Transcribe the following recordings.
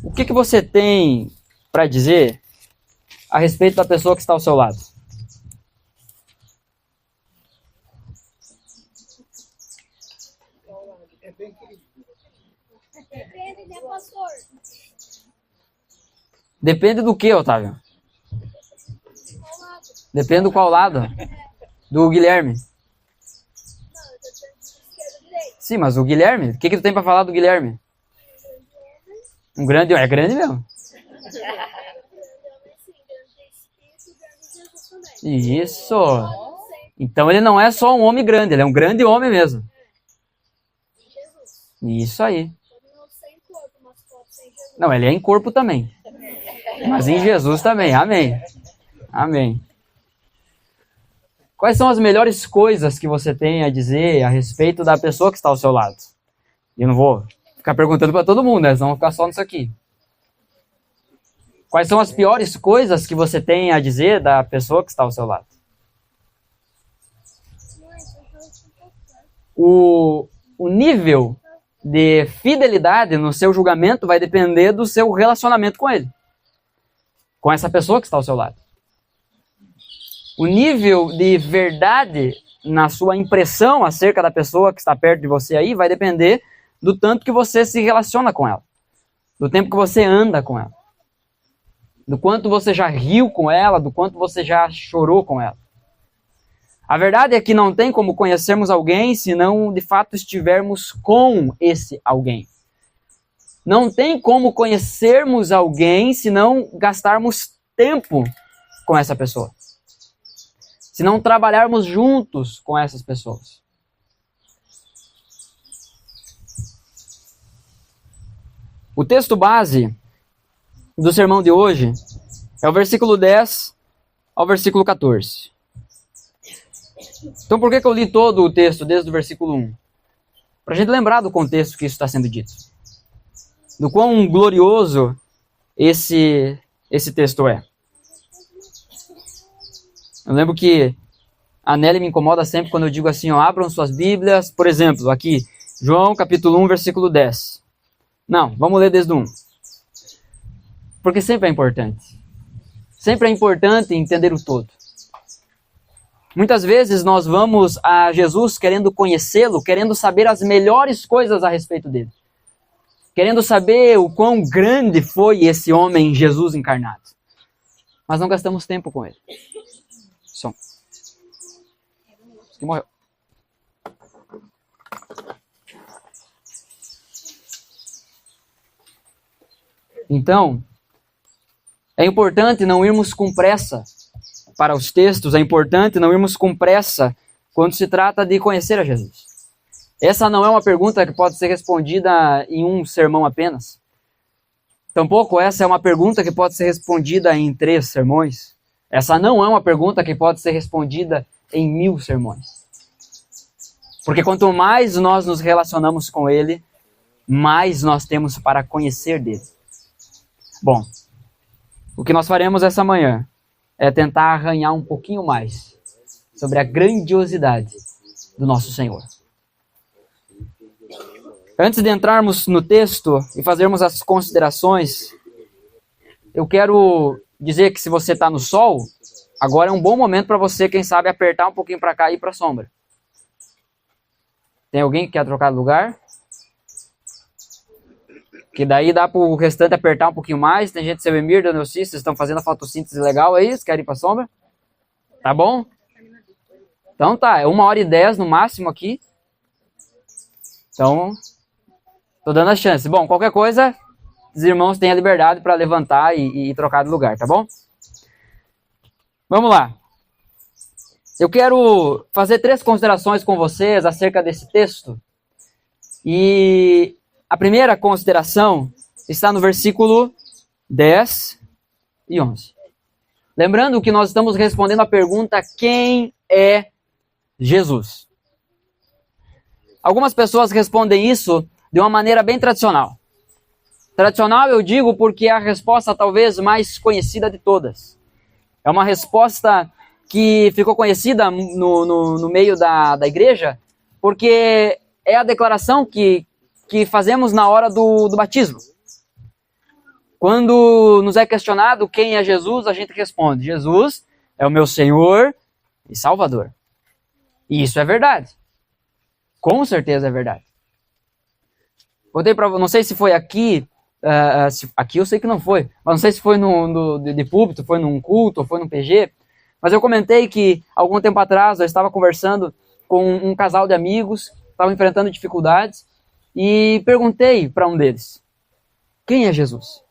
O que você tem para dizer a respeito da pessoa que está ao seu lado? Depende, né, pastor? Depende do que, Otávio? Depende do qual lado? Do Guilherme. Sim, mas o Guilherme? O que tu tem para falar do Guilherme? Um grande homem. É grande mesmo. Isso. Então ele não é só um homem grande, ele é um grande homem mesmo. Isso aí. Não, ele é em corpo também. Mas em Jesus também. Amém. Amém. Quais são as melhores coisas que você tem a dizer a respeito da pessoa que está ao seu lado? Eu não vou ficar perguntando para todo mundo, né? Senão vou ficar só nisso aqui. Quais são as piores coisas que você tem a dizer da pessoa que está ao seu lado? O nível de fidelidade no seu julgamento vai depender do seu relacionamento com ele. Com essa pessoa que está ao seu lado. O nível de verdade na sua impressão acerca da pessoa que está perto de você aí vai depender do tanto que você se relaciona com ela. Do tempo que você anda com ela. Do quanto você já riu com ela, do quanto você já chorou com ela. A verdade é que não tem como conhecermos alguém se não de fato estivermos com esse alguém. Não tem como conhecermos alguém se não gastarmos tempo com essa pessoa. Se não trabalharmos juntos com essas pessoas. O texto base do sermão de hoje é o versículo 10 ao versículo 14. Então por que eu li todo o texto desde o versículo 1? Para a gente lembrar do contexto que isso está sendo dito. Do quão glorioso esse texto é. Eu lembro que a Nelly me incomoda sempre quando eu digo assim, ó, abram suas Bíblias, por exemplo, aqui, João capítulo 1, versículo 10. Não, vamos ler desde o 1. Porque sempre é importante. Sempre é importante entender o todo. Muitas vezes nós vamos a Jesus querendo conhecê-lo, querendo saber as melhores coisas a respeito dele. Querendo saber o quão grande foi esse homem Jesus encarnado. Mas não gastamos tempo com ele. Som. Que morreu. Então, é importante não irmos com pressa para os textos, é importante não irmos com pressa quando se trata de conhecer a Jesus. Essa não é uma pergunta que pode ser respondida em um sermão apenas. Tampouco essa é uma pergunta que pode ser respondida em 3 sermões. Essa não é uma pergunta que pode ser respondida em 1000 sermões. Porque quanto mais nós nos relacionamos com ele, mais nós temos para conhecer dele. Bom, o que nós faremos essa manhã é tentar arranhar um pouquinho mais sobre a grandiosidade do nosso Senhor. Antes de entrarmos no texto e fazermos as considerações, eu quero dizer que se você está no sol, agora é um bom momento para você, quem sabe, apertar um pouquinho para cá e ir para a sombra. Tem alguém que quer trocar de lugar? Que daí dá para o restante apertar um pouquinho mais. Tem gente, seu Emir, Dona Elci, vocês estão fazendo a fotossíntese legal aí? Vocês querem ir para a sombra? Tá bom? Então tá, é 1h10 no máximo aqui. Então, tô dando a chance. Bom, qualquer coisa, os irmãos têm a liberdade para levantar e trocar de lugar, tá bom? Vamos lá. Eu quero fazer 3 considerações com vocês acerca desse texto. E a primeira consideração está no versículo 10 e 11. Lembrando que nós estamos respondendo a pergunta: quem é Jesus? Algumas pessoas respondem isso de uma maneira bem tradicional. Tradicional eu digo porque é a resposta talvez mais conhecida de todas. É uma resposta que ficou conhecida no meio da igreja porque é a declaração que fazemos na hora do batismo. Quando nos é questionado quem é Jesus, a gente responde: Jesus é o meu Senhor e Salvador. E isso é verdade. Com certeza é verdade. Contei para, não sei se foi aqui, aqui eu sei que não foi, mas não sei se foi de púlpito, foi num culto, ou foi num PG, mas eu comentei que algum tempo atrás eu estava conversando com um casal de amigos, estavam enfrentando dificuldades, e perguntei para um deles: quem é Jesus?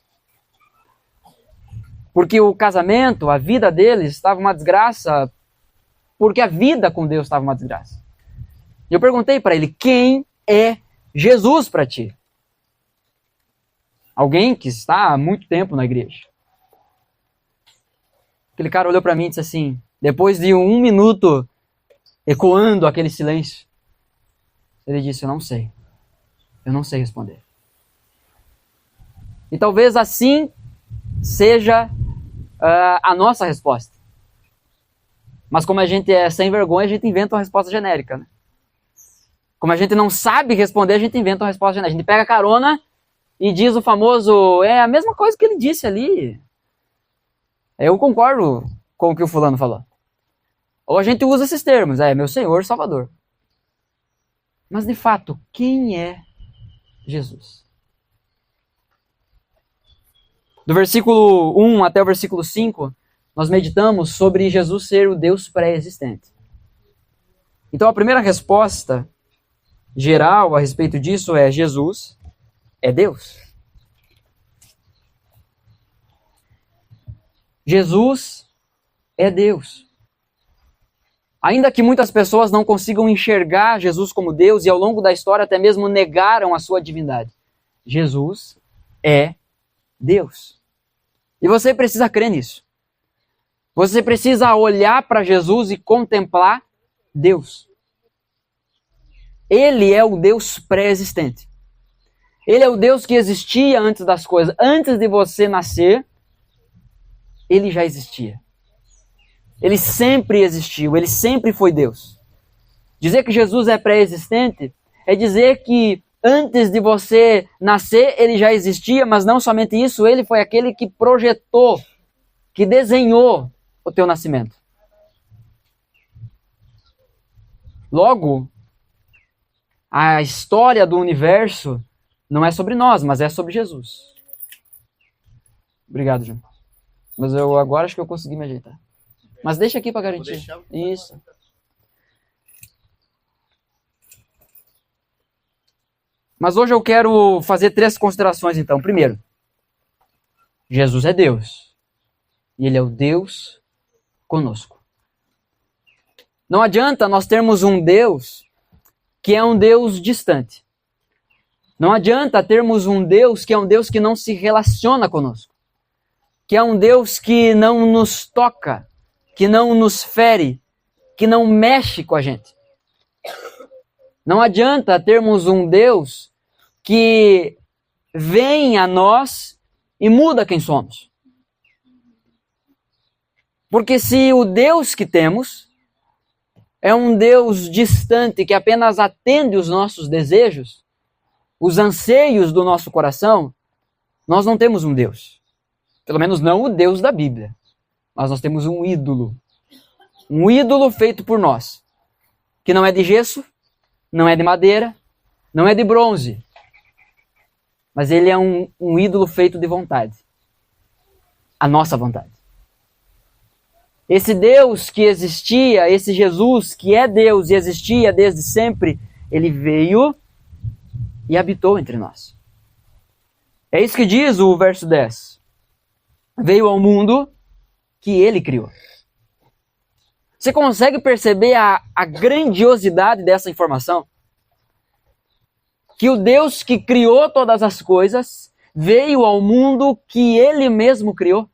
Porque o casamento, a vida deles estava uma desgraça, porque a vida com Deus estava uma desgraça. E eu perguntei para ele: quem é Jesus para ti? Alguém que está há muito tempo na igreja. Aquele cara olhou para mim e disse assim, depois de 1 minuto ecoando aquele silêncio, ele disse: eu não sei responder. E talvez assim seja a nossa resposta. Mas como a gente é sem vergonha, a gente inventa uma resposta genérica, né? Como a gente não sabe responder, a gente inventa uma resposta genérica. A gente pega carona e diz o famoso: é a mesma coisa que ele disse ali. Eu concordo com o que o fulano falou. Ou a gente usa esses termos: meu Senhor, Salvador. Mas de fato, quem é Jesus? Do versículo 1 até o versículo 5, nós meditamos sobre Jesus ser o Deus pré-existente. Então a primeira resposta geral a respeito disso é: Jesus é Deus. Jesus é Deus. Ainda que muitas pessoas não consigam enxergar Jesus como Deus e ao longo da história até mesmo negaram a sua divindade, Jesus é Deus. E você precisa crer nisso. Você precisa olhar para Jesus e contemplar Deus. Ele é o Deus pré-existente. Ele é o Deus que existia antes das coisas. Antes de você nascer, ele já existia. Ele sempre existiu, ele sempre foi Deus. Dizer que Jesus é pré-existente é dizer que antes de você nascer, ele já existia, mas não somente isso, ele foi aquele que projetou, que desenhou o teu nascimento. Logo, a história do universo não é sobre nós, mas é sobre Jesus. Obrigado, João. Mas eu agora acho que eu consegui me ajeitar. Mas deixa aqui para garantir. Isso. Mas hoje eu quero fazer 3 considerações então. Primeiro, Jesus é Deus. E ele é o Deus conosco. Não adianta nós termos um Deus que é um Deus distante. Não adianta termos um Deus que é um Deus que não se relaciona conosco. Que é um Deus que não nos toca, que não nos fere, que não mexe com a gente. Não adianta termos um Deus que vem a nós e muda quem somos. Porque se o Deus que temos é um Deus distante que apenas atende os nossos desejos, os anseios do nosso coração, nós não temos um Deus. Pelo menos não o Deus da Bíblia. Mas nós temos um ídolo. Um ídolo feito por nós. Que não é de gesso, não é de madeira, não é de bronze. Mas ele é um ídolo feito de vontade. A nossa vontade. Esse Deus que existia, esse Jesus que é Deus e existia desde sempre, ele veio e habitou entre nós. É isso que diz o verso 10. Veio ao mundo que ele criou. Você consegue perceber a grandiosidade dessa informação? Que o Deus que criou todas as coisas veio ao mundo que ele mesmo criou.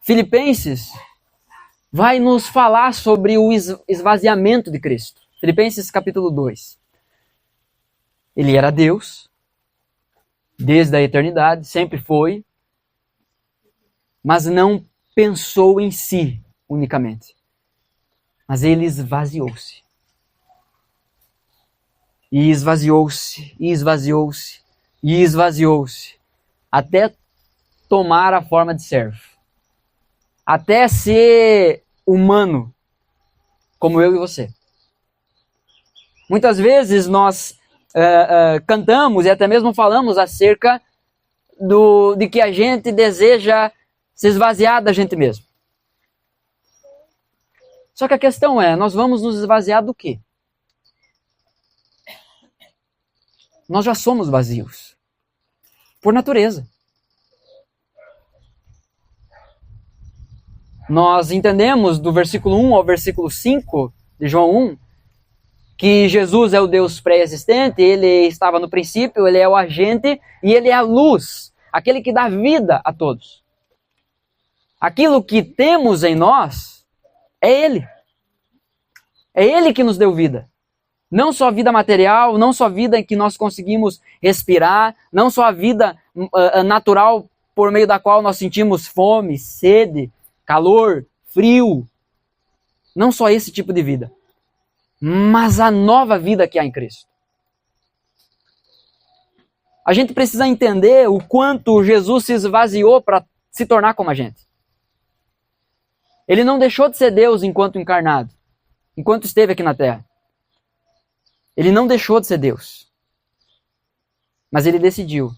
Filipenses vai nos falar sobre o esvaziamento de Cristo. Filipenses capítulo 2. Ele era Deus, desde a eternidade, sempre foi, mas não pensou em si unicamente. Mas ele esvaziou-se. E esvaziou-se, e esvaziou-se, e esvaziou-se até tomar a forma de servo, até ser humano, como eu e você. Muitas vezes nós cantamos e até mesmo falamos acerca de que a gente deseja se esvaziar da gente mesmo. Só que a questão é, nós vamos nos esvaziar do quê? Nós já somos vazios, por natureza. Nós entendemos do versículo 1 ao versículo 5 de João 1, que Jesus é o Deus pré-existente, ele estava no princípio, ele é o agente e ele é a luz, aquele que dá vida a todos. Aquilo que temos em nós é ele. É ele que nos deu vida. Não só vida material, não só vida em que nós conseguimos respirar, não só a vida natural por meio da qual nós sentimos fome, sede, calor, frio. Não só esse tipo de vida, mas a nova vida que há em Cristo. A gente precisa entender o quanto Jesus se esvaziou para se tornar como a gente. Ele não deixou de ser Deus enquanto encarnado, enquanto esteve aqui na Terra. Ele não deixou de ser Deus. Mas ele decidiu,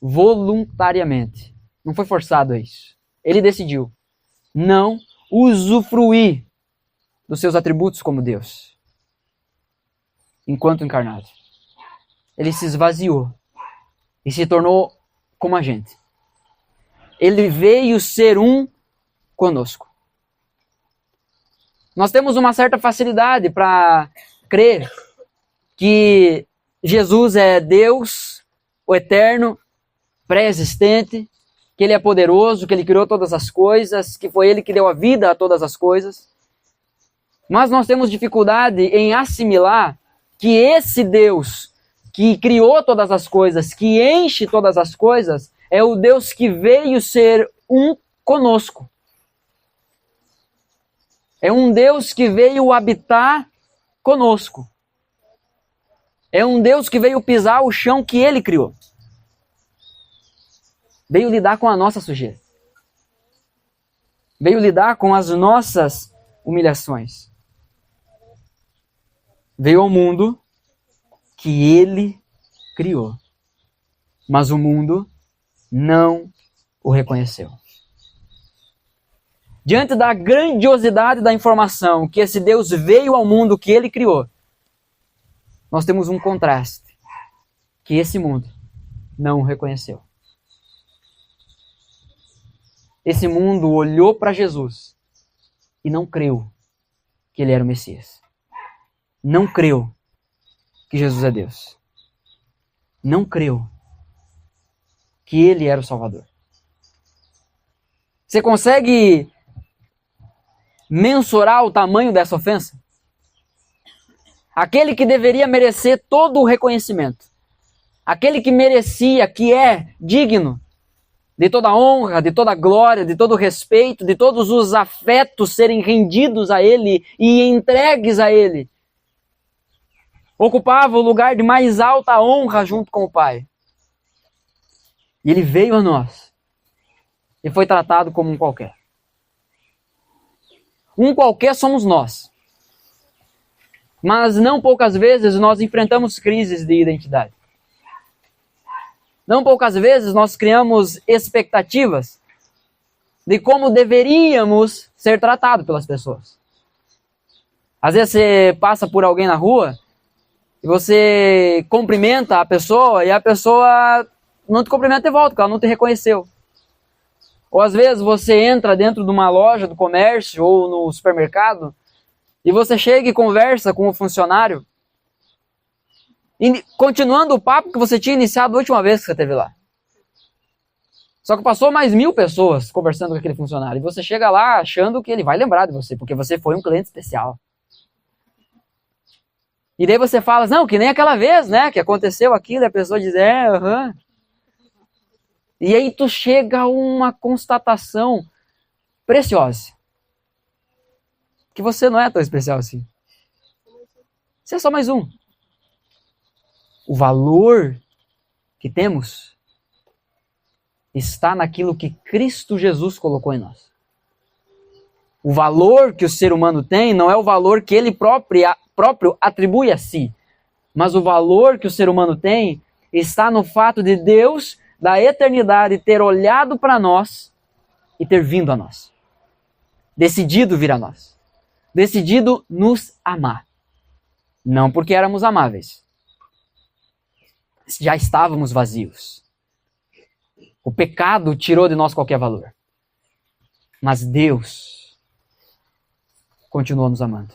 voluntariamente, não foi forçado a isso. Ele decidiu não usufruir dos seus atributos como Deus, enquanto encarnado. Ele se esvaziou e se tornou como a gente. Ele veio ser um conosco. Nós temos uma certa facilidade para crer que Jesus é Deus, o eterno, pré-existente, que ele é poderoso, que ele criou todas as coisas, que foi ele que deu a vida a todas as coisas. Mas nós temos dificuldade em assimilar que esse Deus que criou todas as coisas, que enche todas as coisas, é o Deus que veio ser um conosco. É um Deus que veio habitar conosco. É um Deus que veio pisar o chão que ele criou. Veio lidar com a nossa sujeira. Veio lidar com as nossas humilhações. Veio ao mundo que ele criou. Mas o mundo não o reconheceu. Diante da grandiosidade da informação que esse Deus veio ao mundo que ele criou, nós temos um contraste, que esse mundo não o reconheceu. Esse mundo olhou para Jesus e não creu que ele era o Messias. Não creu que Jesus é Deus. Não creu que ele era o Salvador. Você consegue mensurar o tamanho dessa ofensa? Aquele que deveria merecer todo o reconhecimento, aquele que merecia, que é digno de toda honra, de toda glória, de todo respeito, de todos os afetos serem rendidos a ele e entregues a ele, ocupava o lugar de mais alta honra junto com o Pai. E ele veio a nós e foi tratado como um qualquer. Um qualquer somos nós. Mas não poucas vezes nós enfrentamos crises de identidade. Não poucas vezes nós criamos expectativas de como deveríamos ser tratados pelas pessoas. Às vezes você passa por alguém na rua e você cumprimenta a pessoa e a pessoa não te cumprimenta de volta, porque ela não te reconheceu. Ou às vezes você entra dentro de uma loja do comércio ou no supermercado e você chega e conversa com o funcionário, continuando o papo que você tinha iniciado a última vez que você esteve lá. Só que passou mais 1000 pessoas conversando com aquele funcionário. E você chega lá achando que ele vai lembrar de você, porque você foi um cliente especial. E daí você fala, não, que nem aquela vez, né, que aconteceu aquilo, e a pessoa diz, aham. E aí tu chega a uma constatação preciosa. Que você não é tão especial assim. Você é só mais um. O valor que temos está naquilo que Cristo Jesus colocou em nós. O valor que o ser humano tem não é o valor que ele próprio atribui a si, mas o valor que o ser humano tem está no fato de Deus, da eternidade, ter olhado para nós e ter vindo a nós. Decidido vir a nós. Decidido nos amar. Não porque éramos amáveis. Já estávamos vazios. O pecado tirou de nós qualquer valor. Mas Deus continua nos amando.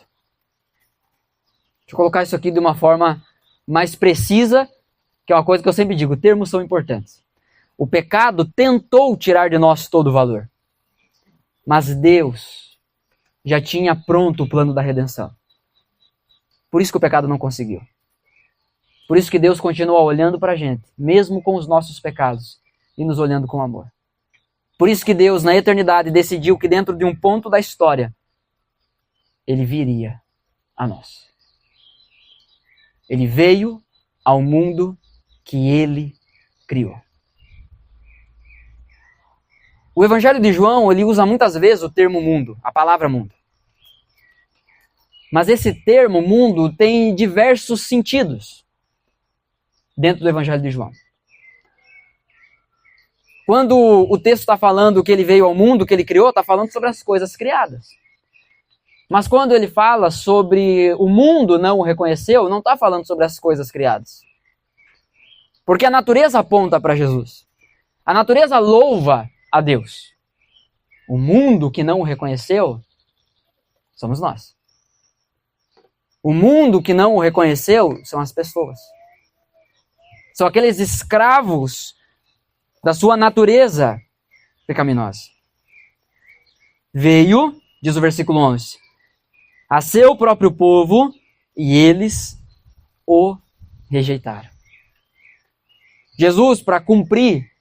Deixa eu colocar isso aqui de uma forma mais precisa, que é uma coisa que eu sempre digo, termos são importantes. O pecado tentou tirar de nós todo o valor. Mas Deus já tinha pronto o plano da redenção. Por isso que o pecado não conseguiu. Por isso que Deus continua olhando para a gente, mesmo com os nossos pecados, e nos olhando com amor. Por isso que Deus, na eternidade, decidiu que dentro de um ponto da história, Ele viria a nós. Ele veio ao mundo que Ele criou. O Evangelho de João, ele usa muitas vezes o termo mundo, a palavra mundo. Mas esse termo mundo tem diversos sentidos dentro do Evangelho de João. Quando o texto está falando que ele veio ao mundo, que ele criou, está falando sobre as coisas criadas. Mas quando ele fala sobre o mundo não o reconheceu, não está falando sobre as coisas criadas. Porque a natureza aponta para Jesus. A natureza louva a Deus. O mundo que não o reconheceu, somos nós. O mundo que não o reconheceu são as pessoas. São aqueles escravos da sua natureza pecaminosa. Veio, diz o versículo 11, a seu próprio povo e eles o rejeitaram. Jesus, para cumprir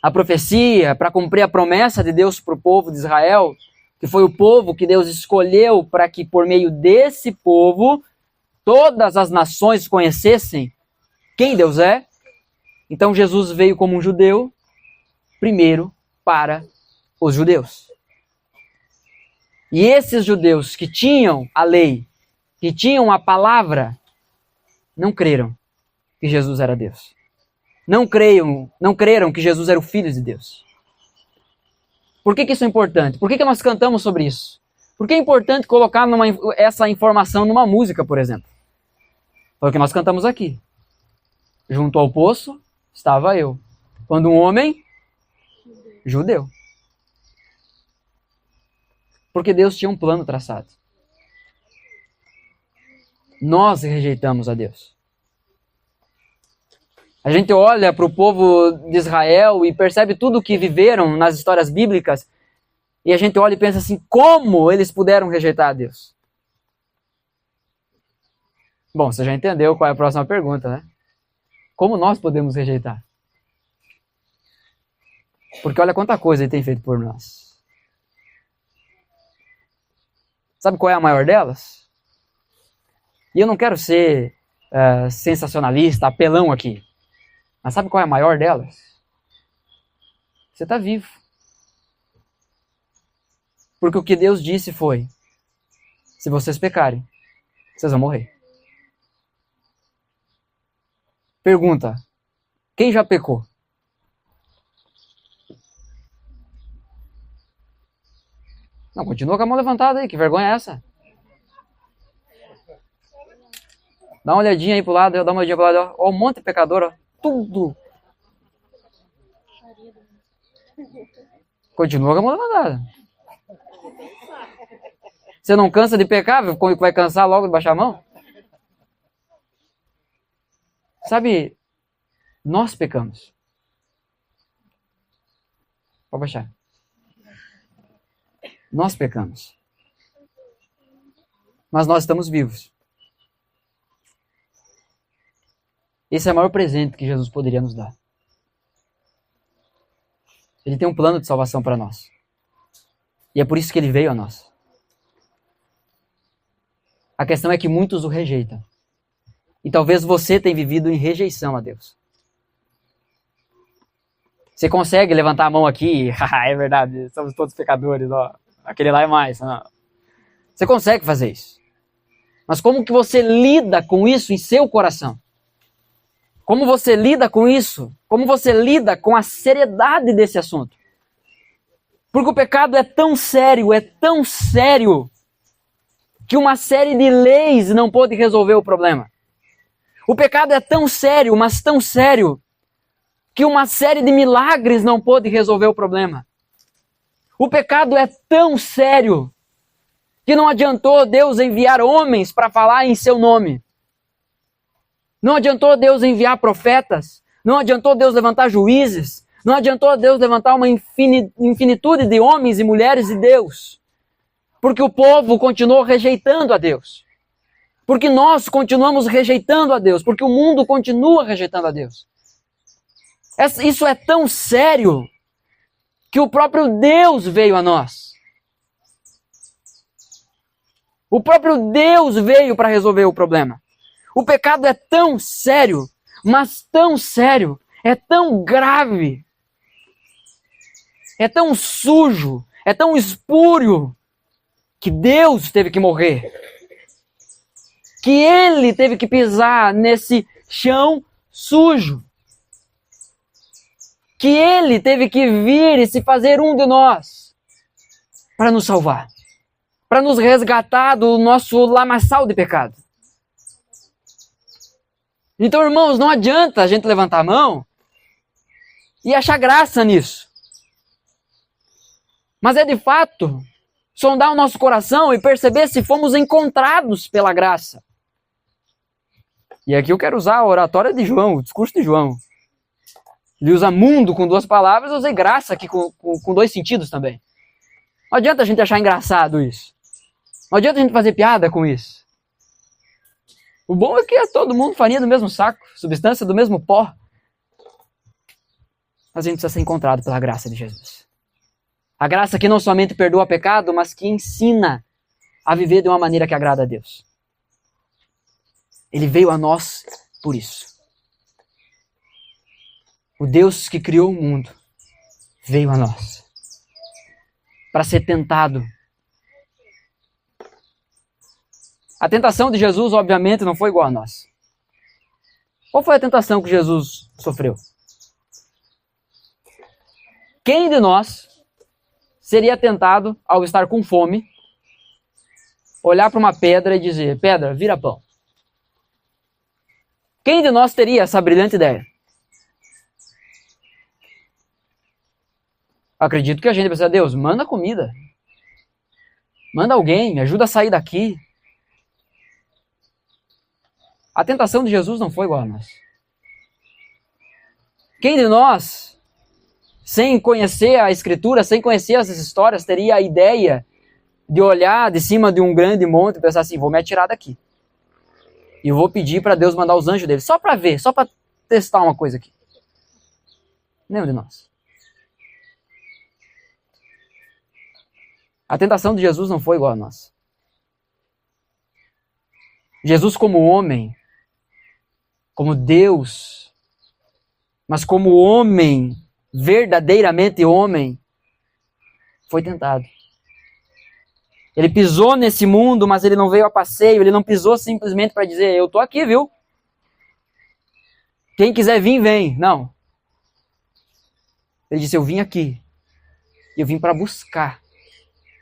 a profecia, para cumprir a promessa de Deus para o povo de Israel, que foi o povo que Deus escolheu para que por meio desse povo todas as nações conhecessem quem Deus é. Então Jesus veio como um judeu, primeiro para os judeus. E esses judeus que tinham a lei, que tinham a palavra, não creram que Jesus era Deus. Não creram que Jesus era o Filho de Deus. Por que isso é importante? Por que nós cantamos sobre isso? Por que é importante colocar essa informação numa música, por exemplo? Foi o que nós cantamos aqui. Junto ao poço estava eu. Quando um homem judeu. Porque Deus tinha um plano traçado. Nós rejeitamos a Deus. A gente olha para o povo de Israel e percebe tudo o que viveram nas histórias bíblicas e a gente olha e pensa assim, como eles puderam rejeitar a Deus? Bom, você já entendeu qual é a próxima pergunta, né? Como nós podemos rejeitar? Porque olha quanta coisa Ele tem feito por nós. Sabe qual é a maior delas? E eu não quero ser sensacionalista, apelão aqui. Mas sabe qual é a maior delas? Você está vivo. Porque o que Deus disse foi, se vocês pecarem, vocês vão morrer. Pergunta, quem já pecou? Não, continua com a mão levantada aí, que vergonha é essa? Dá uma olhadinha aí pro lado, dá uma olhadinha pro lado, ó, um monte de pecador, ó, tudo. Continua com a mão levantada. Você não cansa de pecar? Vai cansar logo de baixar a mão? Sabe, nós pecamos. Pode baixar. Nós pecamos. Mas nós estamos vivos. Esse é o maior presente que Jesus poderia nos dar. Ele tem um plano de salvação para nós. E é por isso que ele veio a nós. A questão é que muitos o rejeitam. E talvez você tenha vivido em rejeição a Deus. Você consegue levantar a mão aqui? É verdade, somos todos pecadores, ó. Aquele lá é mais. Não. Você consegue fazer isso. Mas como que você lida com isso em seu coração? Como você lida com isso? Como você lida com a seriedade desse assunto? Porque o pecado é tão sério, que uma série de leis não pode resolver o problema. O pecado é tão sério, mas tão sério, que uma série de milagres não pode resolver o problema. O pecado é tão sério, que não adiantou Deus enviar homens para falar em seu nome. Não adiantou Deus enviar profetas. Não adiantou Deus levantar juízes. Não adiantou Deus levantar uma infinitude de homens e mulheres de Deus. Porque o povo continuou rejeitando a Deus. Porque nós continuamos rejeitando a Deus. Porque o mundo continua rejeitando a Deus. Isso é tão sério que o próprio Deus veio a nós. O próprio Deus veio para resolver o problema. O pecado é tão sério, mas tão sério, é tão grave, é tão sujo, é tão espúrio, que Deus teve que morrer. Que Ele teve que pisar nesse chão sujo. Que Ele teve que vir e se fazer um de nós para nos salvar. Para nos resgatar do nosso lamaçal de pecado. Então, irmãos, não adianta a gente levantar a mão e achar graça nisso. Mas é de fato sondar o nosso coração e perceber se fomos encontrados pela graça. E aqui eu quero usar a oratória de João, o discurso de João. Ele usa mundo com 2 palavras, eu usei graça aqui com 2 sentidos também. Não adianta a gente achar engraçado isso. Não adianta a gente fazer piada com isso. O bom é que é todo mundo farinha do mesmo saco, substância do mesmo pó. Mas a gente precisa ser encontrado pela graça de Jesus. A graça que não somente perdoa pecado, mas que ensina a viver de uma maneira que agrada a Deus. Ele veio a nós por isso. O Deus que criou o mundo veio a nós para ser tentado. A tentação de Jesus, obviamente, não foi igual a nós. Qual foi a tentação que Jesus sofreu? Quem de nós seria tentado, ao estar com fome, olhar para uma pedra e dizer: pedra, vira pão? Quem de nós teria essa brilhante ideia? Acredito que a gente pensa: Deus, manda comida. Manda alguém, me ajuda a sair daqui. A tentação de Jesus não foi igual a nós. Quem de nós, sem conhecer a Escritura, sem conhecer essas histórias, teria a ideia de olhar de cima de um grande monte e pensar assim: vou me atirar daqui. E eu vou pedir para Deus mandar os anjos dele, só para ver, só para testar uma coisa aqui. Nenhum de nós. A tentação de Jesus não foi igual a nós. Jesus como homem, como Deus, mas como homem, verdadeiramente homem, foi tentado. Ele pisou nesse mundo, mas ele não veio a passeio, ele não pisou simplesmente para dizer: eu tô aqui, viu? Quem quiser vir, vem. Não. Ele disse: eu vim aqui. E eu vim para buscar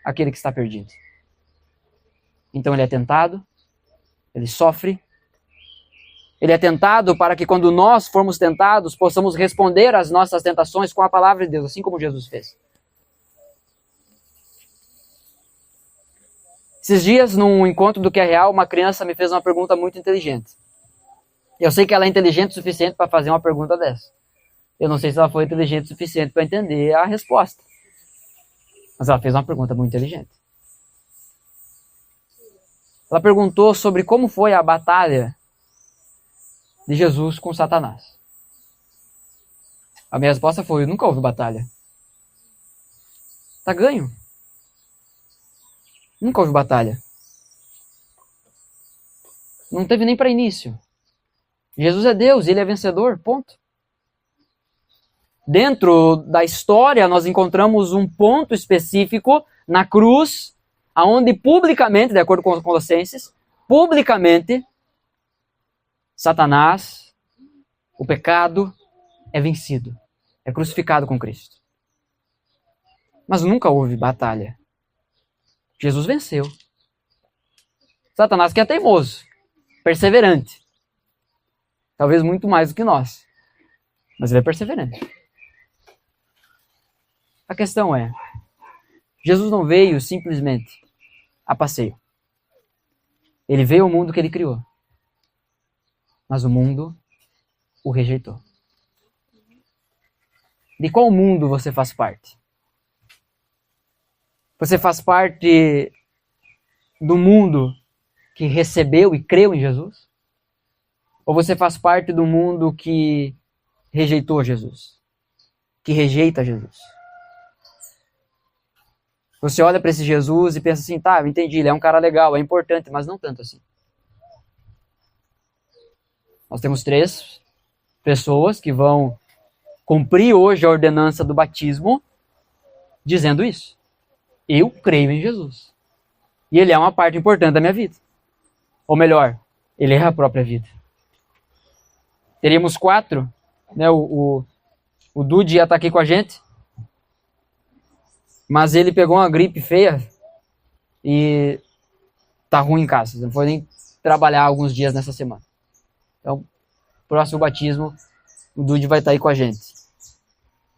aquele que está perdido. Então ele é tentado, ele sofre. Ele é tentado para que quando nós formos tentados, possamos responder às nossas tentações com a palavra de Deus, assim como Jesus fez. Esses dias, num encontro do que é real, uma criança me fez uma pergunta muito inteligente. Eu sei que ela é inteligente o suficiente para fazer uma pergunta dessa. Eu não sei se ela foi inteligente o suficiente para entender a resposta. Mas ela fez uma pergunta muito inteligente. Ela perguntou sobre como foi a batalha de Jesus com Satanás. A minha resposta foi: nunca houve batalha. Tá ganho. Nunca houve batalha. Não teve nem para início. Jesus é Deus, Ele é vencedor, ponto. Dentro da história, nós encontramos um ponto específico na cruz, aonde publicamente, de acordo com os Colossenses, publicamente, Satanás, o pecado, é vencido. É crucificado com Cristo. Mas nunca houve batalha. Jesus venceu. Satanás que é teimoso, perseverante. Talvez muito mais do que nós. Mas ele é perseverante. A questão é, Jesus não veio simplesmente a passeio. Ele veio ao mundo que ele criou. Mas o mundo o rejeitou. De qual mundo você faz parte? Você faz parte do mundo que recebeu e creu em Jesus? Ou você faz parte do mundo que rejeitou Jesus? Que rejeita Jesus? Você olha para esse Jesus e pensa assim, tá, eu entendi, ele é um cara legal, é importante, mas não tanto assim. Nós temos 3 pessoas que vão cumprir hoje a ordenança do batismo dizendo isso. Eu creio em Jesus. E ele é uma parte importante da minha vida. Ou melhor, ele é a própria vida. Teríamos 4, né? O Dude ia estar aqui com a gente, mas ele pegou uma gripe feia e tá ruim em casa. Não foi nem trabalhar alguns dias nessa semana. Então, próximo batismo, o Dude vai estar aí com a gente.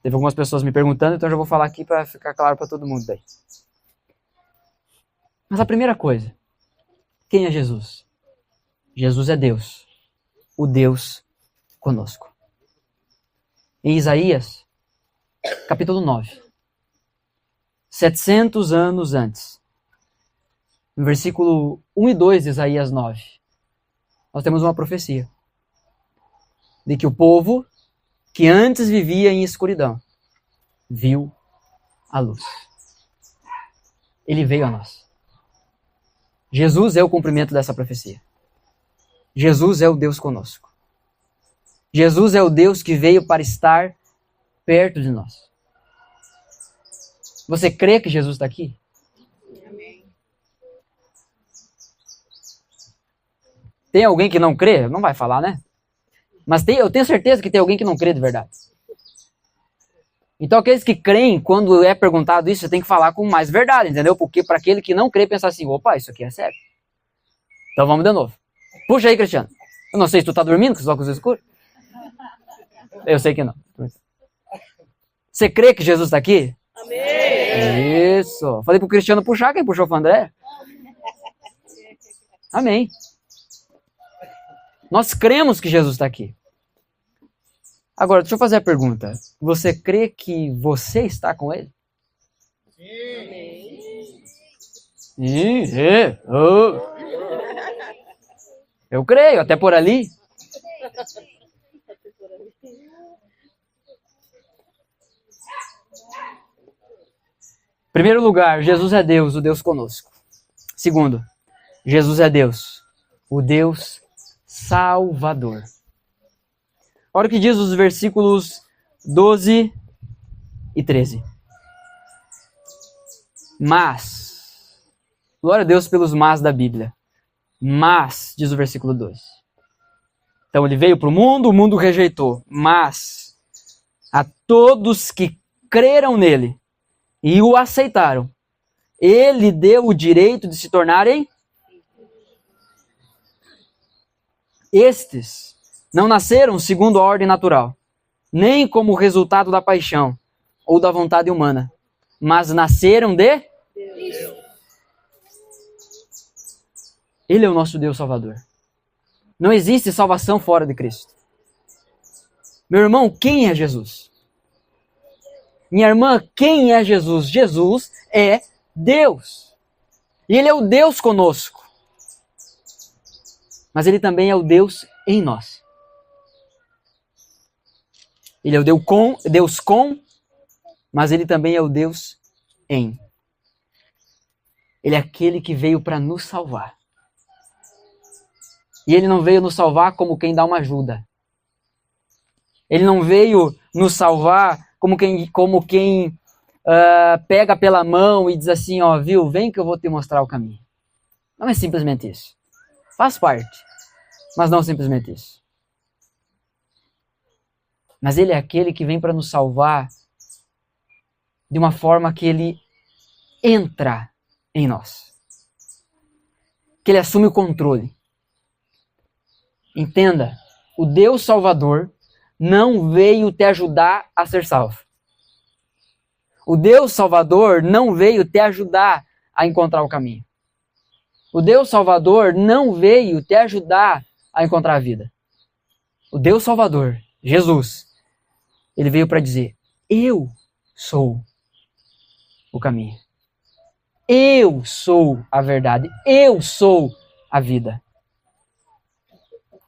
Teve algumas pessoas me perguntando, então eu já vou falar aqui para ficar claro para todo mundo daí. Mas a primeira coisa, quem é Jesus? Jesus é Deus, o Deus conosco. Em Isaías, capítulo 9, 700 anos antes, no versículo 1 e 2 de Isaías 9, nós temos uma profecia de que o povo que antes vivia em escuridão viu a luz. Ele veio a nós. Jesus é o cumprimento dessa profecia. Jesus é o Deus conosco. Jesus é o Deus que veio para estar perto de nós. Você crê que Jesus está aqui? Amém. Tem alguém que não crê? Não vai falar, né? Mas eu tenho certeza que tem alguém que não crê de verdade. Então aqueles que creem, quando é perguntado isso, você tem que falar com mais verdade, entendeu? Porque para aquele que não crê, pensar assim, opa, isso aqui é sério. Então vamos de novo. Puxa aí, Cristiano. Eu não sei se tu tá dormindo com os óculos escuros. Eu sei que não. Você crê que Jesus está aqui? Amém. Isso. Falei pro Cristiano puxar, quem puxou foi o André. Amém. Nós cremos que Jesus está aqui. Agora, deixa eu fazer a pergunta. Você crê que você está com ele? Sim. Eu creio, até por ali. Primeiro lugar, Jesus é Deus, o Deus conosco. Segundo, Jesus é Deus, o Deus Salvador. Olha o que diz os versículos 12 e 13. Mas, glória a Deus pelos mas da Bíblia. Mas, diz o versículo 12. Então ele veio para o mundo rejeitou. Mas, a todos que creram nele e o aceitaram, ele deu o direito de se tornarem. Estes não nasceram segundo a ordem natural, nem como resultado da paixão ou da vontade humana, mas nasceram de Deus. Ele é o nosso Deus Salvador. Não existe salvação fora de Cristo. Meu irmão, quem é Jesus? Minha irmã, quem é Jesus? Jesus é Deus. E Ele é o Deus conosco. Mas Ele também é o Deus em nós. Ele é o Deus com, mas Ele também é o Deus em. Ele é aquele que veio para nos salvar. E Ele não veio nos salvar como quem dá uma ajuda. Ele não veio nos salvar como quem pega pela mão e diz assim, ó, viu, vem que eu vou te mostrar o caminho. Não é simplesmente isso. Faz parte, mas não simplesmente isso. Mas ele é aquele que vem para nos salvar de uma forma que ele entra em nós. Que ele assume o controle. Entenda, o Deus Salvador não veio te ajudar a ser salvo. O Deus Salvador não veio te ajudar a encontrar o caminho. O Deus Salvador não veio te ajudar a encontrar a vida. O Deus Salvador, Jesus, ele veio para dizer, eu sou o caminho. Eu sou a verdade. Eu sou a vida.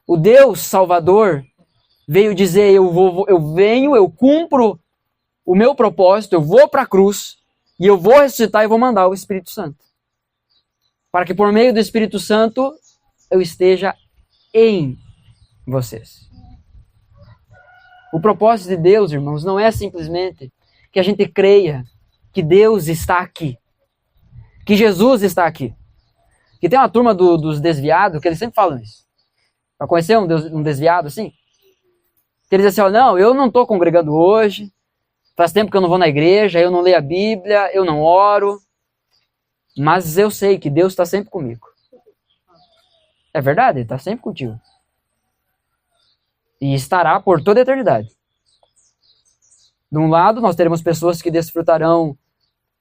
O Deus Salvador veio dizer, eu venho, eu cumpro o meu propósito, eu vou para a cruz e eu vou ressuscitar e vou mandar o Espírito Santo. Para que por meio do Espírito Santo eu esteja em vocês. O propósito de Deus, irmãos, não é simplesmente que a gente creia que Deus está aqui, que Jesus está aqui. Que tem uma turma dos desviados que eles sempre falam isso. Já conheceu um desviado assim? Que eles dizem assim, não, eu não estou congregando hoje, faz tempo que eu não vou na igreja, eu não leio a Bíblia, eu não oro, mas eu sei que Deus está sempre comigo. É verdade, Ele está sempre contigo. E estará por toda a eternidade. De um lado, nós teremos pessoas que desfrutarão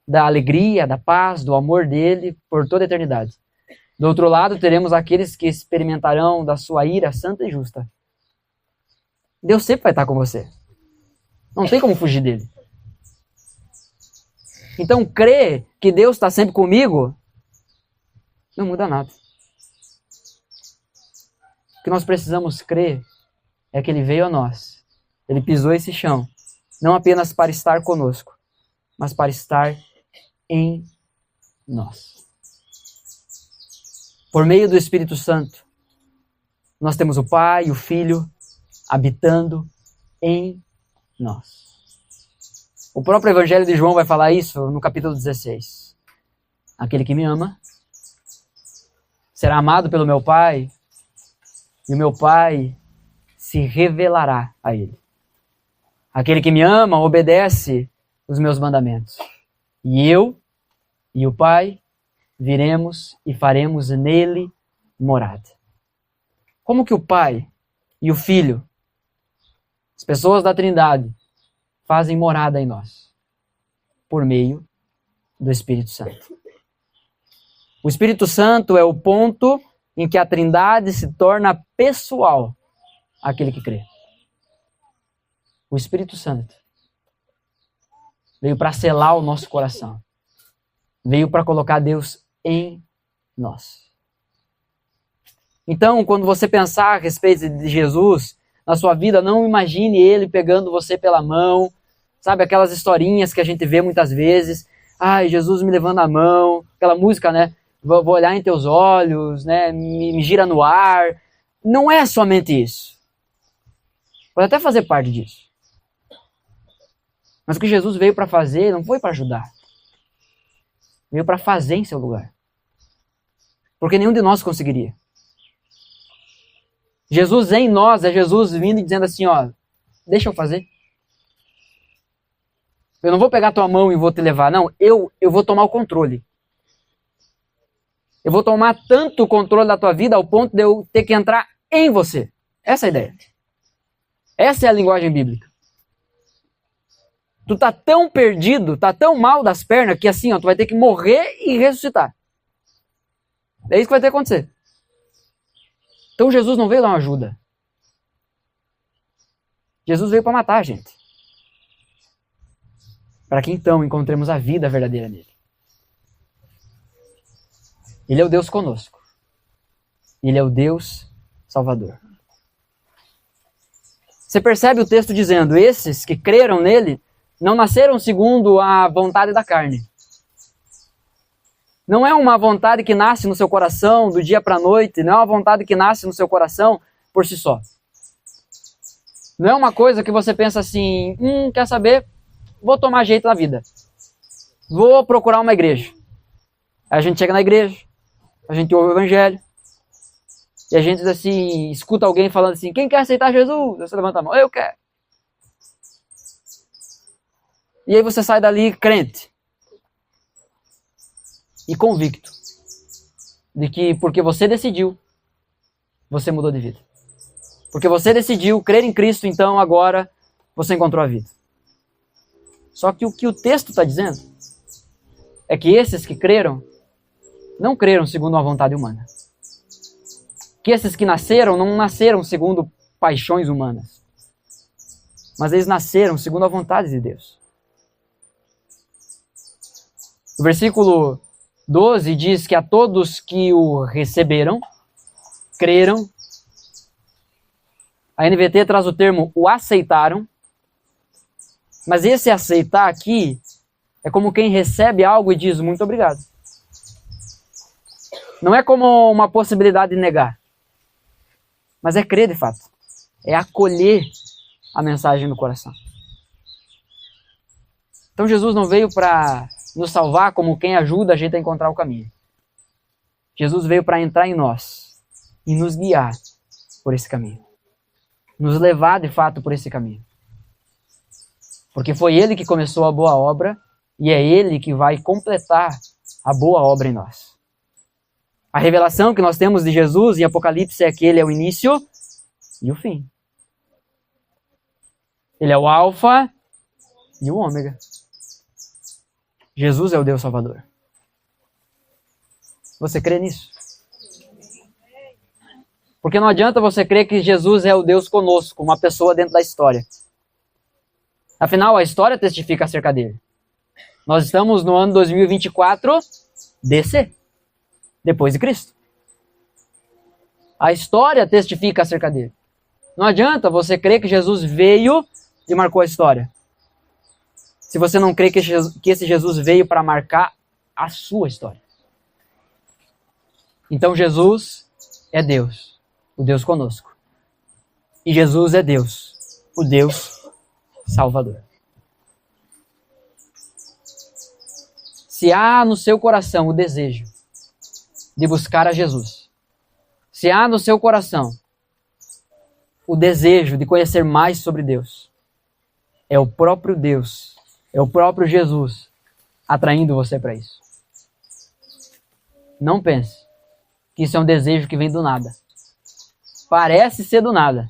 da alegria, da paz, do amor dele por toda a eternidade. Do outro lado, teremos aqueles que experimentarão da sua ira santa e justa. Deus sempre vai estar com você. Não tem como fugir dele. Então, crer que Deus está sempre comigo não muda nada. O que nós precisamos crer é que Ele veio a nós. Ele pisou esse chão. Não apenas para estar conosco, mas para estar em nós. Por meio do Espírito Santo, nós temos o Pai e o Filho habitando em nós. O próprio Evangelho de João vai falar isso no capítulo 16. Aquele que me ama será amado pelo meu Pai, e o meu Pai se revelará a ele. Aquele que me ama obedece os meus mandamentos. E eu e o Pai viremos e faremos nele morada. Como que o Pai e o Filho, as pessoas da Trindade, fazem morada em nós? Por meio do Espírito Santo. O Espírito Santo é o ponto em que a Trindade se torna pessoal àquele que crê. O Espírito Santo veio para selar o nosso coração. Veio para colocar Deus em nós. Então, quando você pensar a respeito de Jesus na sua vida, não imagine Ele pegando você pela mão. Sabe, aquelas historinhas que a gente vê muitas vezes. Ai, Jesus me levando a mão. Aquela música, né? Vou olhar em teus olhos, né? Me gira no ar. Não é somente isso. Pode até fazer parte disso. Mas o que Jesus veio para fazer não foi para ajudar. Veio para fazer em seu lugar. Porque nenhum de nós conseguiria. Jesus em nós é Jesus vindo e dizendo assim, ó, deixa eu fazer. Eu não vou pegar tua mão e vou te levar. Não, eu vou tomar o controle. Eu vou tomar tanto o controle da tua vida ao ponto de eu ter que entrar em você. Essa é a ideia. Essa é a linguagem bíblica. Tu tá tão perdido, tá tão mal das pernas que assim, ó, tu vai ter que morrer e ressuscitar. É isso que vai ter que acontecer. Então Jesus não veio dar uma ajuda. Jesus veio para matar a gente. Para que então encontremos a vida verdadeira nele. Ele é o Deus conosco. Ele é o Deus Salvador. Você percebe o texto dizendo, esses que creram nele não nasceram segundo a vontade da carne. Não é uma vontade que nasce no seu coração do dia para a noite, não é uma vontade que nasce no seu coração por si só. Não é uma coisa que você pensa assim, quer saber? Vou tomar jeito na vida. Vou procurar uma igreja. Aí a gente chega na igreja, a gente ouve o evangelho, e a gente assim, escuta alguém falando assim, quem quer aceitar Jesus? Você levanta a mão, eu quero. E aí você sai dali crente. E convicto. De que porque você decidiu, você mudou de vida. Porque você decidiu crer em Cristo, então agora você encontrou a vida. Só que o que o texto está dizendo é que esses que creram, não creram segundo uma vontade humana. Que esses que nasceram, não nasceram segundo paixões humanas. Mas eles nasceram segundo a vontade de Deus. O versículo 12 diz que a todos que o receberam, creram. A NVT traz o termo o aceitaram. Mas esse aceitar aqui é como quem recebe algo e diz muito obrigado. Não é como uma possibilidade de negar. Mas é crer de fato. É acolher a mensagem no coração. Então Jesus não veio para nos salvar como quem ajuda a gente a encontrar o caminho. Jesus veio para entrar em nós e nos guiar por esse caminho. Nos levar de fato por esse caminho. Porque foi Ele que começou a boa obra e é Ele que vai completar a boa obra em nós. A revelação que nós temos de Jesus em Apocalipse é que Ele é o início e o fim. Ele é o alfa e o ômega. Jesus é o Deus Salvador. Você crê nisso? Porque não adianta você crer que Jesus é o Deus conosco, uma pessoa dentro da história. Afinal, a história testifica acerca dele. Nós estamos no ano 2024 DC, depois de Cristo. A história testifica acerca dele. Não adianta você crer que Jesus veio e marcou a história. Se você não crê que esse Jesus veio para marcar a sua história. Então Jesus é Deus, o Deus conosco. E Jesus é Deus, o Deus Salvador. Se há no seu coração o desejo de buscar a Jesus, se há no seu coração o desejo de conhecer mais sobre Deus, é o próprio Deus, é o próprio Jesus atraindo você para isso. Não pense que isso é um desejo que vem do nada. Parece ser do nada.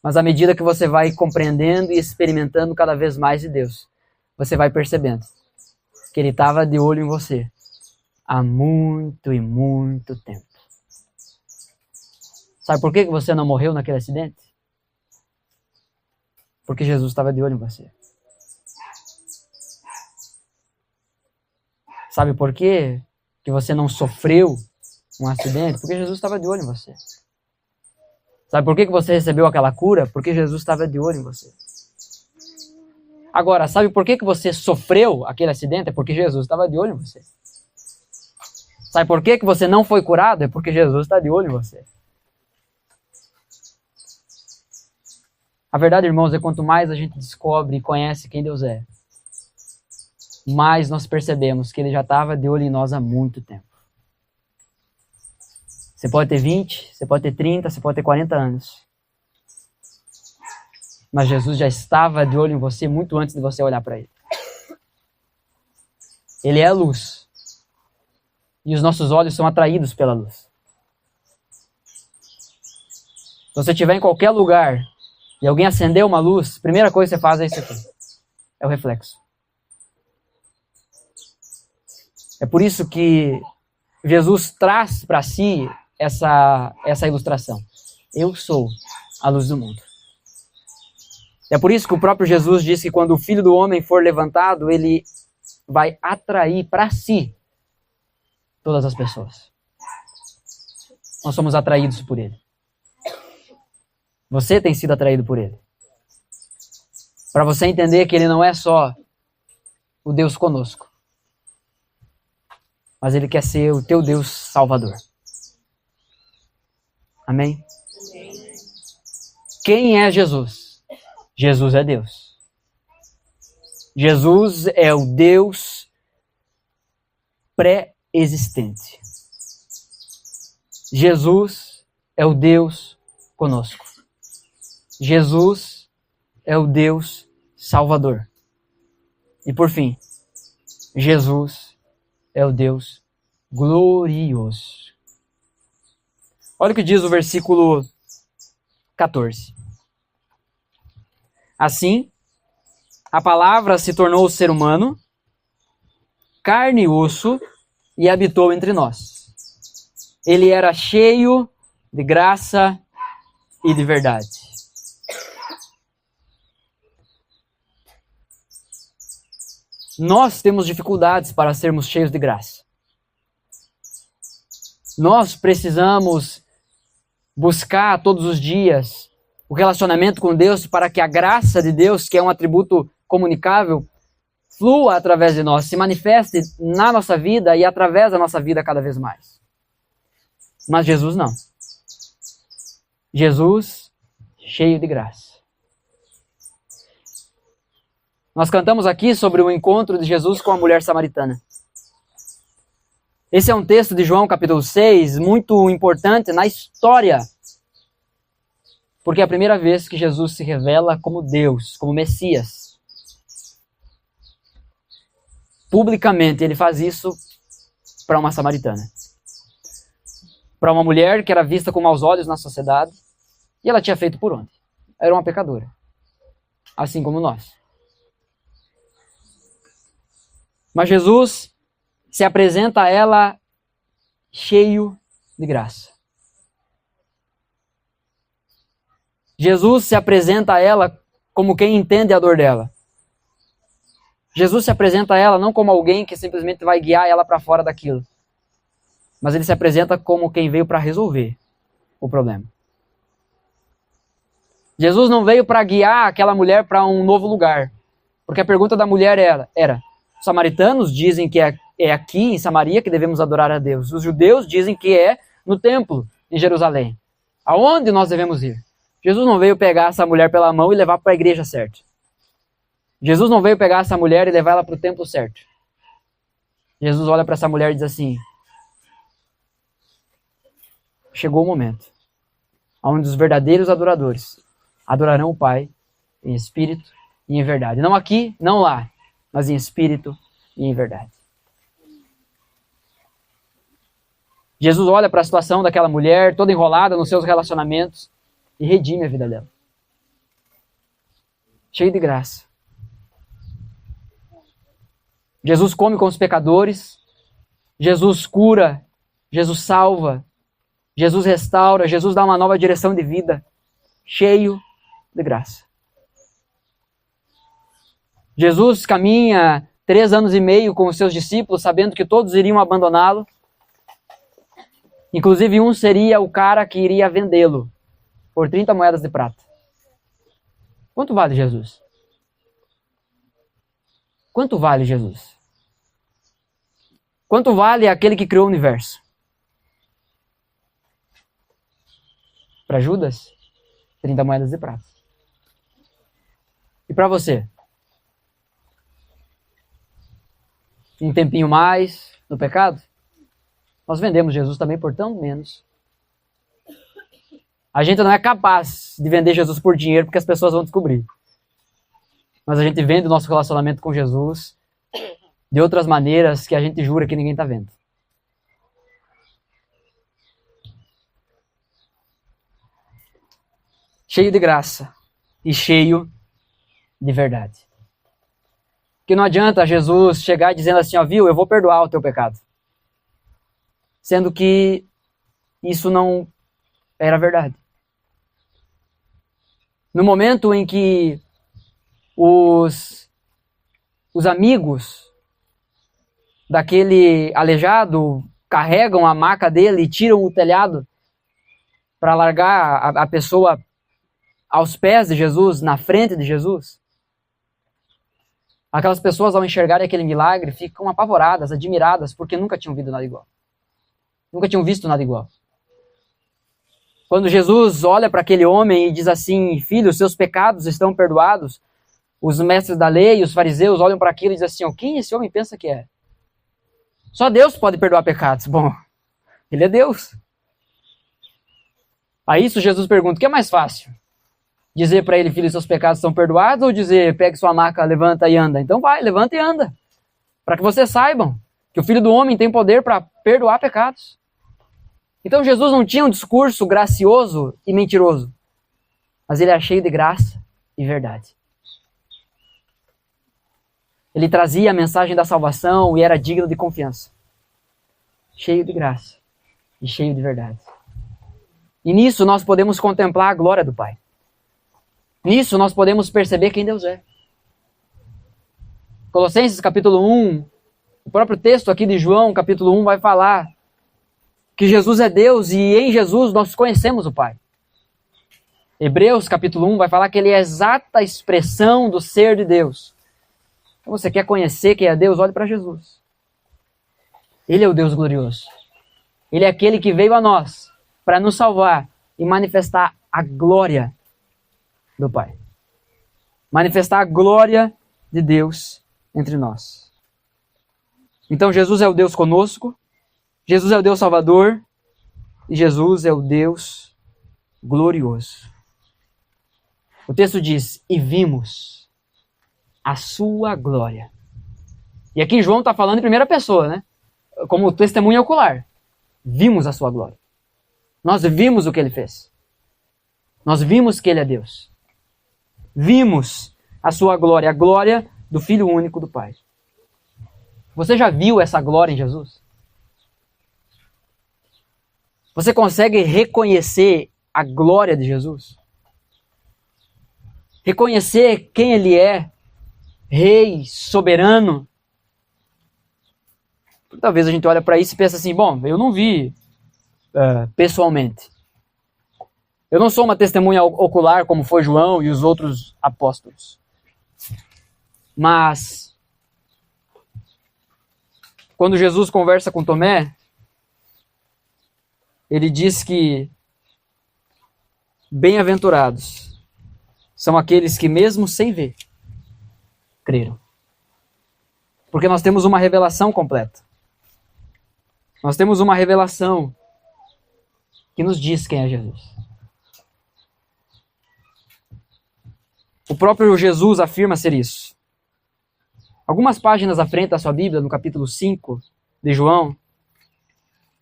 Mas à medida que você vai compreendendo e experimentando cada vez mais de Deus, você vai percebendo que Ele estava de olho em você há muito e muito tempo. Sabe por que você não morreu naquele acidente? Porque Jesus estava de olho em você. Sabe por que você não sofreu um acidente? Porque Jesus estava de olho em você. Sabe por que você recebeu aquela cura? Porque Jesus estava de olho em você. Agora, sabe por que você sofreu aquele acidente? É porque Jesus estava de olho em você. Sabe por que você não foi curado? É porque Jesus está de olho em você. A verdade, irmãos, é quanto mais a gente descobre e conhece quem Deus é, mais nós percebemos que Ele já estava de olho em nós há muito tempo. Você pode ter 20, você pode ter 30, você pode ter 40 anos. Mas Jesus já estava de olho em você muito antes de você olhar para Ele. Ele é a luz. E os nossos olhos são atraídos pela luz. Se você estiver em qualquer lugar e alguém acender uma luz, a primeira coisa que você faz é isso aqui. É o reflexo. É por isso que Jesus traz para si essa ilustração. Eu sou a luz do mundo. É por isso que o próprio Jesus diz que quando o Filho do Homem for levantado, Ele vai atrair para si todas as pessoas. Nós somos atraídos por Ele. Você tem sido atraído por Ele. Para você entender que Ele não é só o Deus conosco, mas Ele quer ser o teu Deus Salvador. Amém? Quem é Jesus? Jesus é Deus. Jesus é o Deus pré-existente. Jesus é o Deus conosco. Jesus é o Deus Salvador. E por fim, Jesus é o Deus glorioso. Olha o que diz o versículo 14. Assim, a palavra se tornou ser humano, carne e osso, e habitou entre nós. Ele era cheio de graça e de verdade. Nós temos dificuldades para sermos cheios de graça. Nós precisamos buscar todos os dias o relacionamento com Deus para que a graça de Deus, que é um atributo comunicável, flua através de nós, se manifeste na nossa vida e através da nossa vida cada vez mais. Mas Jesus não. Jesus, cheio de graça. Nós cantamos aqui sobre o encontro de Jesus com a mulher samaritana. Esse é um texto de João capítulo 6, muito importante na história. Porque é a primeira vez que Jesus se revela como Deus, como Messias. Publicamente, ele faz isso para uma samaritana. Para uma mulher que era vista com maus olhos na sociedade. E ela tinha feito por onde? Era uma pecadora. Assim como nós. Mas Jesus se apresenta a ela cheio de graça. Jesus se apresenta a ela como quem entende a dor dela. Jesus se apresenta a ela não como alguém que simplesmente vai guiar ela para fora daquilo. Mas ele se apresenta como quem veio para resolver o problema. Jesus não veio para guiar aquela mulher para um novo lugar. Porque a pergunta da mulher era: os samaritanos dizem que é aqui em Samaria que devemos adorar a Deus. Os judeus dizem que é no templo em Jerusalém. Aonde nós devemos ir? Jesus não veio pegar essa mulher pela mão e levar para a igreja certa. Jesus não veio pegar essa mulher e levar ela para o templo certo. Jesus olha para essa mulher e diz assim: chegou o momento onde os verdadeiros adoradores adorarão o Pai em espírito e em verdade. Não aqui, não lá, mas em espírito e em verdade. Jesus olha para a situação daquela mulher, toda enrolada nos seus relacionamentos, e redime a vida dela. Cheio de graça. Jesus come com os pecadores, Jesus cura, Jesus salva, Jesus restaura, Jesus dá uma nova direção de vida, cheio de graça. Jesus caminha 3 anos e meio com os seus discípulos, sabendo que todos iriam abandoná-lo. Inclusive um seria o cara que iria vendê-lo por 30 moedas de prata. Quanto vale Jesus? Quanto vale Jesus? Quanto vale aquele que criou o universo? Para Judas, 30 moedas de prata. E para você? Um tempinho mais no pecado? Nós vendemos Jesus também por tão menos. A gente não é capaz de vender Jesus por dinheiro porque as pessoas vão descobrir. Mas a gente vende o nosso relacionamento com Jesus de outras maneiras que a gente jura que ninguém está vendo. Cheio de graça e cheio de verdade. Que não adianta Jesus chegar dizendo assim, ó, viu, eu vou perdoar o teu pecado. Sendo que isso não era verdade. No momento em que os amigos daquele aleijado carregam a maca dele e tiram o telhado para largar a pessoa aos pés de Jesus, na frente de Jesus, aquelas pessoas, ao enxergarem aquele milagre, ficam apavoradas, admiradas, porque nunca tinham visto nada igual. Nunca tinham visto nada igual. Quando Jesus olha para aquele homem e diz assim: filho, seus pecados estão perdoados, os mestres da lei e os fariseus olham para aquilo e dizem assim: quem esse homem pensa que é? Só Deus pode perdoar pecados. Bom, ele é Deus. A isso Jesus pergunta: o que é mais fácil? Dizer para ele: filho, seus pecados estão perdoados, ou dizer: pegue sua maca, levanta e anda? Então vai, levanta e anda. Para que vocês saibam que o Filho do Homem tem poder para perdoar pecados. Então Jesus não tinha um discurso gracioso e mentiroso, mas ele era cheio de graça e verdade. Ele trazia a mensagem da salvação e era digno de confiança. Cheio de graça e cheio de verdade. E nisso nós podemos contemplar a glória do Pai. Nisso nós podemos perceber quem Deus é. Colossenses capítulo 1, o próprio texto aqui de João capítulo 1 vai falar que Jesus é Deus e em Jesus nós conhecemos o Pai. Hebreus capítulo 1 vai falar que ele é a exata expressão do ser de Deus. Então você quer conhecer quem é Deus? Olhe para Jesus. Ele é o Deus glorioso. Ele é aquele que veio a nós para nos salvar e manifestar a glória do Pai. Manifestar a glória de Deus entre nós. Então Jesus é o Deus conosco, Jesus é o Deus Salvador e Jesus é o Deus glorioso. O texto diz: e vimos a sua glória. E aqui João está falando em primeira pessoa, né? Como testemunha ocular. Vimos a sua glória. Nós vimos o que ele fez. Nós vimos que ele é Deus. Vimos a sua glória, a glória do Filho único do Pai. Você já viu essa glória em Jesus? Você consegue reconhecer a glória de Jesus? Reconhecer quem ele é? Rei, soberano? Talvez a gente olhe para isso e pense assim: bom, eu não vi pessoalmente. Eu não sou uma testemunha ocular como foi João e os outros apóstolos. Mas, quando Jesus conversa com Tomé, ele diz que bem-aventurados são aqueles que mesmo sem ver, creram. Porque nós temos uma revelação completa. Nós temos uma revelação que nos diz quem é Jesus. O próprio Jesus afirma ser isso. Algumas páginas à frente da sua Bíblia, no capítulo 5 de João,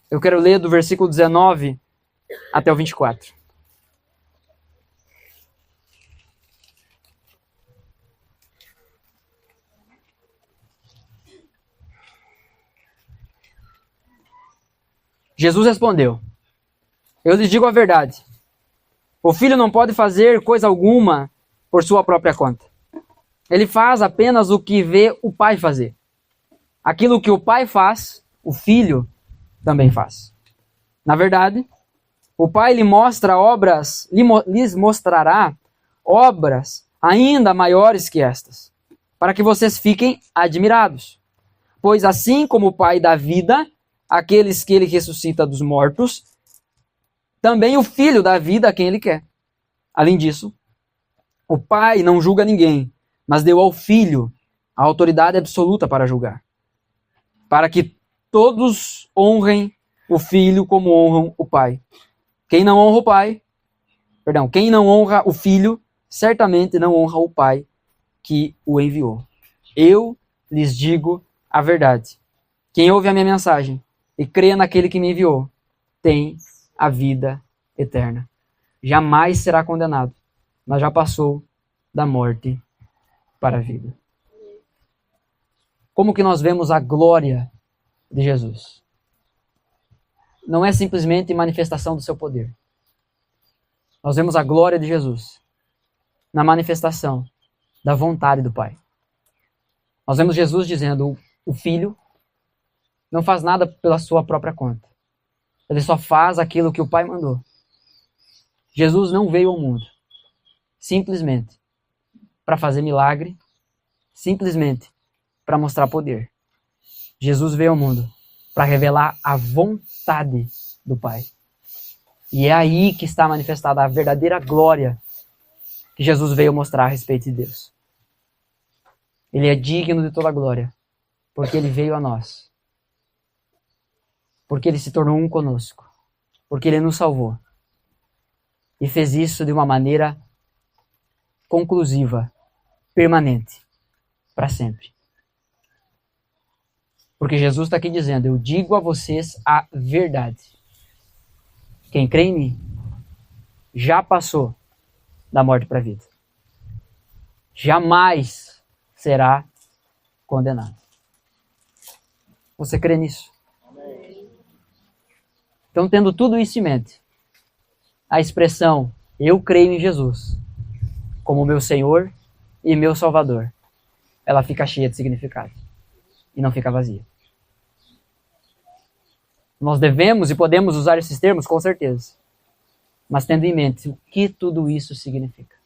eu quero ler do versículo 19 até o 24. Jesus respondeu: eu lhes digo a verdade. O filho não pode fazer coisa alguma por sua própria conta. Ele faz apenas o que vê o pai fazer. Aquilo que o pai faz, o filho também faz. Na verdade, o pai lhes mostrará obras ainda maiores que estas, para que vocês fiquem admirados. Pois assim como o pai dá vida àqueles que ele ressuscita dos mortos, também o filho dá vida a quem ele quer. Além disso, o pai não julga ninguém, mas deu ao filho a autoridade absoluta para julgar, para que todos honrem o filho como honram o pai. Quem não honra o filho, certamente não honra o pai que o enviou. Eu lhes digo a verdade. Quem ouve a minha mensagem e crê naquele que me enviou, tem a vida eterna. Jamais será condenado, mas já passou da morte para a vida. Como que nós vemos a glória de Jesus? Não é simplesmente manifestação do seu poder. Nós vemos a glória de Jesus na manifestação da vontade do Pai. Nós vemos Jesus dizendo: o Filho não faz nada pela sua própria conta. Ele só faz aquilo que o Pai mandou. Jesus não veio ao mundo simplesmente para fazer milagre, simplesmente para mostrar poder. Jesus veio ao mundo para revelar a vontade do Pai. E é aí que está manifestada a verdadeira glória que Jesus veio mostrar a respeito de Deus. Ele é digno de toda a glória, porque ele veio a nós. Porque ele se tornou um conosco. Porque ele nos salvou. E fez isso de uma maneira conclusiva, permanente, para sempre. Porque Jesus está aqui dizendo, eu digo a vocês a verdade. Quem crê em mim já passou da morte para a vida. Jamais será condenado. Você crê nisso? Então, tendo tudo isso em mente, a expressão eu creio em Jesus como meu Senhor e meu Salvador, ela fica cheia de significado e não fica vazia. Nós devemos e podemos usar esses termos com certeza, mas tendo em mente o que tudo isso significa.